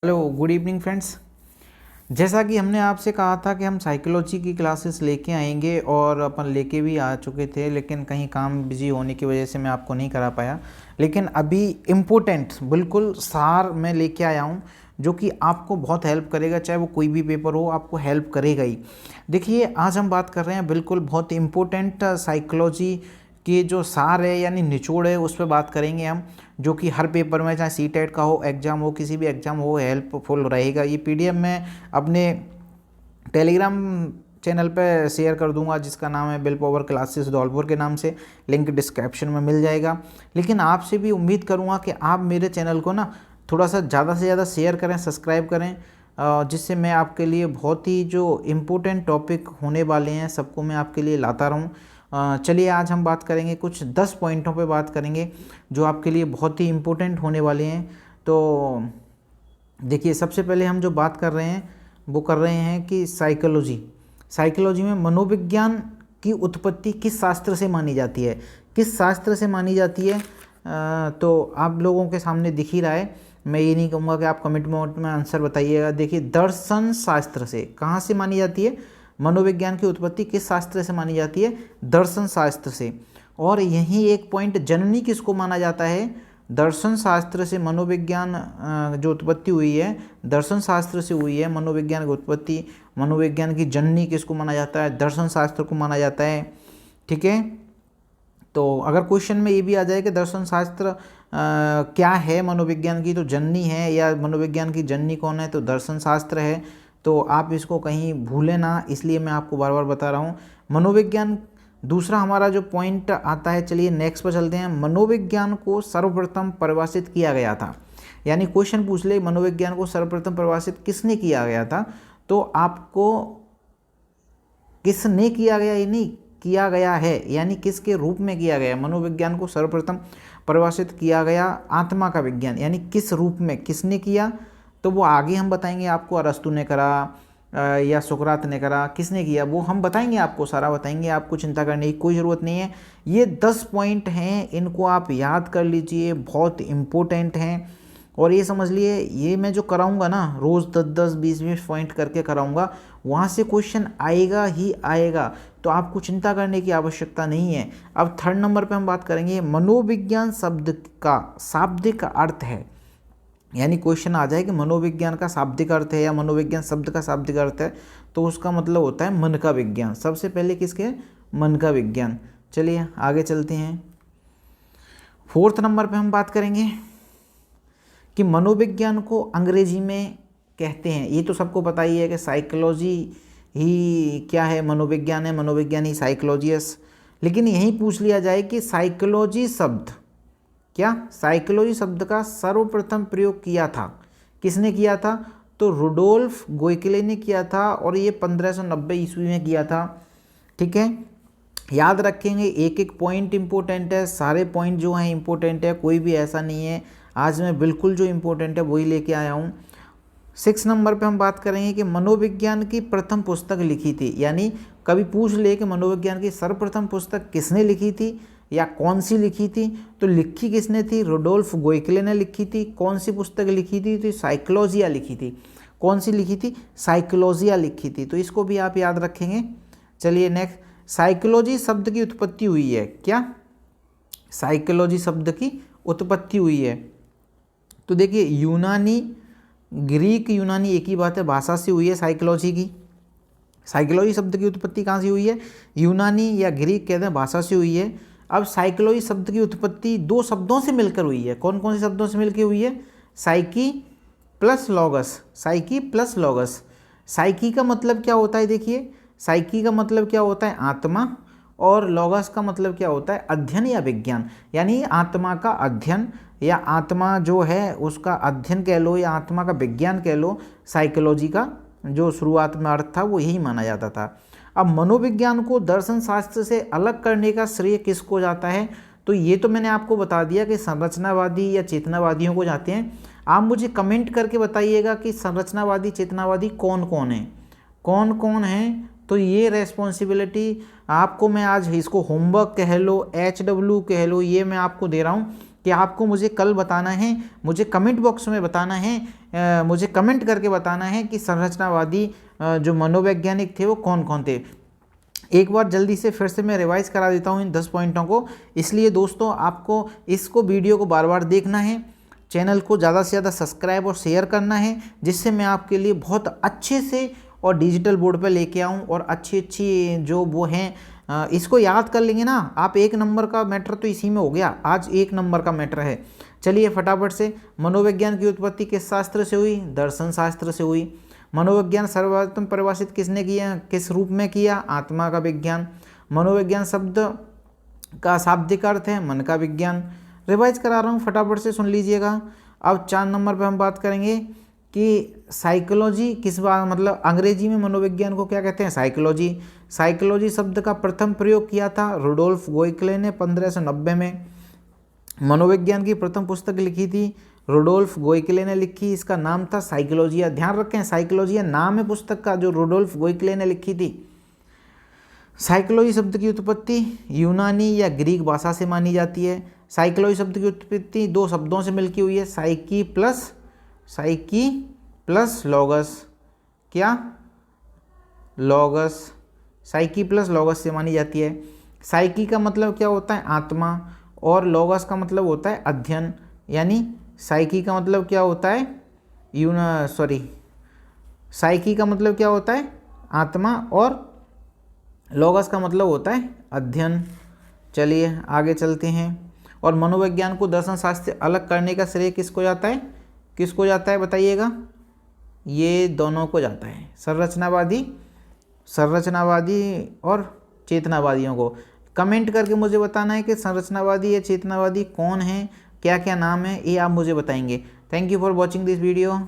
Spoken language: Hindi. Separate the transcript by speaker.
Speaker 1: Hello good evening friends. जैसा कि हमने आपसे कहा था कि हम साइकोलॉजी की क्लासेस लेके आएंगे और अपन लेके भी आ चुके थे, लेकिन कहीं काम बिजी होने की वजह से मैं आपको नहीं करा पाया। लेकिन अभी इम्पोर्टेंट बिल्कुल सार मैं लेके आया हूँ जो कि आपको बहुत हेल्प करेगा, चाहे वो कोई भी पेपर हो आपको हेल्प करेगा ही। देखिए, आज हम बात कर रहे हैं बिल्कुल बहुत इम्पोर्टेंट साइकोलॉजी के जो सार है यानी निचोड़ है उस पर बात करेंगे हम, जो कि हर पेपर में चाहे सीटेट का हो, एग्ज़ाम हो, किसी भी एग्ज़ाम हो, हेल्पफुल रहेगा। ये पीडीएफ मैं अपने टेलीग्राम चैनल पे शेयर कर दूंगा जिसका नाम है बिल पावर क्लासेस धौलपुर के नाम से, लिंक डिस्क्रिप्शन में मिल जाएगा। लेकिन आपसे भी उम्मीद करूंगा कि आप मेरे चैनल को ना थोड़ा सा ज़्यादा से ज़्यादा शेयर करें, सब्सक्राइब करें, जिससे मैं आपके लिए बहुत ही जो इम्पोर्टेंट टॉपिक होने वाले हैं सबको मैं आपके लिए लाता रहूँ। चलिए, आज हम बात करेंगे कुछ 10 पॉइंटों पे बात करेंगे जो आपके लिए बहुत ही इम्पोर्टेंट होने वाले हैं। तो देखिए, सबसे पहले हम जो बात कर रहे हैं वो कर रहे हैं कि साइकोलॉजी में मनोविज्ञान की उत्पत्ति किस शास्त्र से मानी जाती है, किस शास्त्र से मानी जाती है। तो आप लोगों के सामने दिख ही रहा है, मैं ये नहीं कहूँगा कि आप कमेंट में आंसर बताइएगा। देखिए, दर्शन शास्त्र से कहाँ से मानी जाती है, मनोविज्ञान की उत्पत्ति किस शास्त्र से मानी जाती है, दर्शन शास्त्र से। और यही एक पॉइंट, जननी किसको माना जाता है, दर्शन शास्त्र से मनोविज्ञान जो उत्पत्ति हुई है दर्शन शास्त्र से हुई है। मनोविज्ञान की उत्पत्ति, मनोविज्ञान की जननी किसको माना जाता है, दर्शन शास्त्र को माना जाता है। ठीक है, तो अगर क्वेश्चन में ये भी आ जाए कि दर्शन शास्त्र क्या है मनोविज्ञान की, तो जननी है, या मनोविज्ञान की जननी कौन है, तो दर्शन शास्त्र है। तो आप इसको कहीं भूलें ना, इसलिए मैं आपको बार बार बता रहा हूँ। मनोविज्ञान, दूसरा हमारा जो पॉइंट आता है, चलिए नेक्स्ट पर चलते हैं। मनोविज्ञान को सर्वप्रथम परिभाषित किया गया था, यानी क्वेश्चन पूछ ले मनोविज्ञान को सर्वप्रथम परिभाषित किसने किया गया था, तो आपको किसने किया गया ये नहीं, किया गया है यानी किसके रूप में किया गया। मनोविज्ञान को सर्वप्रथम परिभाषित किया गया आत्मा का विज्ञान, यानी किस रूप में किसने किया, तो वो आगे हम बताएंगे आपको। अरस्तु ने करा या सुकरात ने करा, किसने किया वो हम बताएंगे आपको, सारा बताएंगे आपको, चिंता करने की कोई ज़रूरत नहीं है। ये 10 पॉइंट हैं, इनको आप याद कर लीजिए, बहुत इम्पोर्टेंट हैं। और ये समझ लिए, ये मैं जो कराऊंगा ना रोज़ 10-10 20-20 पॉइंट करके कराऊंगा, वहाँ से क्वेश्चन आएगा ही आएगा, तो आपको चिंता करने की आवश्यकता नहीं है। अब थर्ड नंबर पे हम बात करेंगे, मनोविज्ञान शब्द का शाब्दिक अर्थ है, यानी क्वेश्चन आ जाए कि मनोविज्ञान का शाब्दिक अर्थ है या मनोविज्ञान शब्द का शाब्दिक अर्थ है, तो उसका मतलब होता है मन का विज्ञान। सबसे पहले किसके, मन का विज्ञान। चलिए आगे चलते हैं। फोर्थ नंबर पे हम बात करेंगे कि मनोविज्ञान को अंग्रेजी में कहते हैं, ये तो सबको पता ही है कि साइकोलॉजी ही क्या है, मनोविज्ञान है, मनोविज्ञान ही साइकोलॉजियस। लेकिन यहीं पूछ लिया जाए कि साइकोलॉजी शब्द क्या, साइकोलॉजी शब्द का सर्वप्रथम प्रयोग किया था, किसने किया था, तो रुडोल्फ गोइकले ने किया था, और ये 1590 ईस्वी में किया था। ठीक है, याद रखेंगे, एक एक पॉइंट इंपॉर्टेंट है, सारे पॉइंट जो हैं इंपॉर्टेंट है, कोई भी ऐसा नहीं है। आज मैं बिल्कुल जो इंपॉर्टेंट है वही लेके आया हूँ। 6 नंबर पे हम बात करेंगे कि मनोविज्ञान की प्रथम पुस्तक लिखी थी, यानी कभी पूछ ले कि मनोविज्ञान की सर्वप्रथम पुस्तक किसने लिखी थी या कौन सी लिखी थी, तो लिखी किसने थी, रुडोल्फ गोइकले ने लिखी थी। कौन सी पुस्तक लिखी थी, तो साइकोलॉजिया लिखी थी। कौन सी लिखी थी, साइकोलॉजिया लिखी थी, तो इसको भी आप याद रखेंगे। चलिए नेक्स्ट, साइकोलॉजी शब्द की उत्पत्ति हुई है, क्या, साइकोलॉजी शब्द की उत्पत्ति हुई है, तो देखिए यूनानी, ग्रीक यूनानी एक ही बात है, भाषा से हुई है साइकोलॉजी की। साइकोलॉजी शब्द की उत्पत्ति कहाँ से हुई है, यूनानी या ग्रीक कहते हैं, भाषा से हुई है। अब साइकोलॉजी शब्द की उत्पत्ति 2 शब्दों से मिलकर हुई है, कौन कौन से शब्दों से मिलकर हुई है, psyche plus logos, psyche plus logos. Psyche का मतलब क्या होता है, देखिए साइकी का मतलब क्या होता है, आत्मा, और लॉगस का मतलब क्या होता है, अध्ययन या विज्ञान, यानी आत्मा का अध्ययन या आत्मा जो है उसका अध्ययन कह लो या आत्मा का विज्ञान कह लो। साइकोलॉजी का जो शुरुआत में अर्थ था वो यही माना जाता था। अब मनोविज्ञान को दर्शन शास्त्र से अलग करने का श्रेय किसको जाता है, तो ये तो मैंने आपको बता दिया कि संरचनावादी या चेतनावादियों को जाते हैं। आप मुझे कमेंट करके बताइएगा कि संरचनावादी चेतनावादी कौन कौन है, कौन कौन है। तो ये रेस्पॉन्सिबिलिटी आपको मैं आज, इसको होमवर्क कह लो, HW कह लो, ये मैं आपको दे रहा हूँ कि आपको मुझे कल बताना है, मुझे कमेंट बॉक्स में बताना है, मुझे कमेंट करके बताना है कि संरचनावादी जो मनोवैज्ञानिक थे वो कौन कौन थे। एक बार जल्दी से फिर से मैं रिवाइज करा देता हूँ इन 10 पॉइंटों को। इसलिए दोस्तों आपको इसको वीडियो को बार बार देखना है, चैनल को ज़्यादा से ज़्यादा सब्सक्राइब और शेयर करना है, जिससे मैं आपके लिए बहुत अच्छे से और डिजिटल बोर्ड पर लेके आऊँ और अच्छी अच्छी जो वो हैं इसको याद कर लेंगे ना आप। 1 नंबर का मैटर तो इसी में हो गया, आज 1 नंबर का मैटर है। चलिए फटाफट से, मनोविज्ञान की उत्पत्ति किस शास्त्र से हुई? दर्शन शास्त्र से हुई। मनोविज्ञान सर्वप्रथम परिभाषित किसने किया, किस रूप में किया? आत्मा का विज्ञान। मनोविज्ञान शब्द का शाब्दिक अर्थ है मन का विज्ञान। रिवाइज करा रहा हूँ, फटाफट से सुन लीजिएगा। अब 4 नंबर पे हम बात करेंगे कि साइकोलॉजी किस बात, मतलब अंग्रेजी में मनोविज्ञान को क्या कहते हैं? साइकोलॉजी। साइकोलॉजी शब्द का प्रथम प्रयोग किया था रुडोल्फ गोइकले ने 1590 में। मनोविज्ञान की प्रथम पुस्तक लिखी थी रुडोल्फ गोइकले ने लिखी, इसका नाम था साइकोलॉजिया। ध्यान रखें, साइकोलॉजिया नाम है पुस्तक का जो रुडोल्फ गोइकले ने लिखी थी। साइकोलॉजी शब्द की उत्पत्ति यूनानी या ग्रीक भाषा से मानी जाती है। साइकोलॉजी शब्द की उत्पत्ति 2 शब्दों से मिलती हुई है, साइकी प्लस लॉगस। क्या? लॉगस। साइकी प्लस लॉगस से मानी जाती है। साइकी का मतलब क्या होता है? आत्मा, और लॉगस का मतलब होता है अध्ययन। यानी साइकी का मतलब क्या होता है? साइकी का मतलब क्या होता है? आत्मा, और लॉगस का मतलब होता है अध्ययन। चलिए आगे चलते हैं। और मनोविज्ञान को दर्शन शास्त्र से अलग करने का श्रेय किसको जाता है? किसको जाता है बताइएगा? ये दोनों को जाता है, संरचनावादी और चेतनावादियों को। कमेंट करके मुझे बताना है कि संरचनावादी या चेतनावादी कौन है, क्या क्या नाम है, ये आप मुझे बताएंगे। Thank you for watching this video.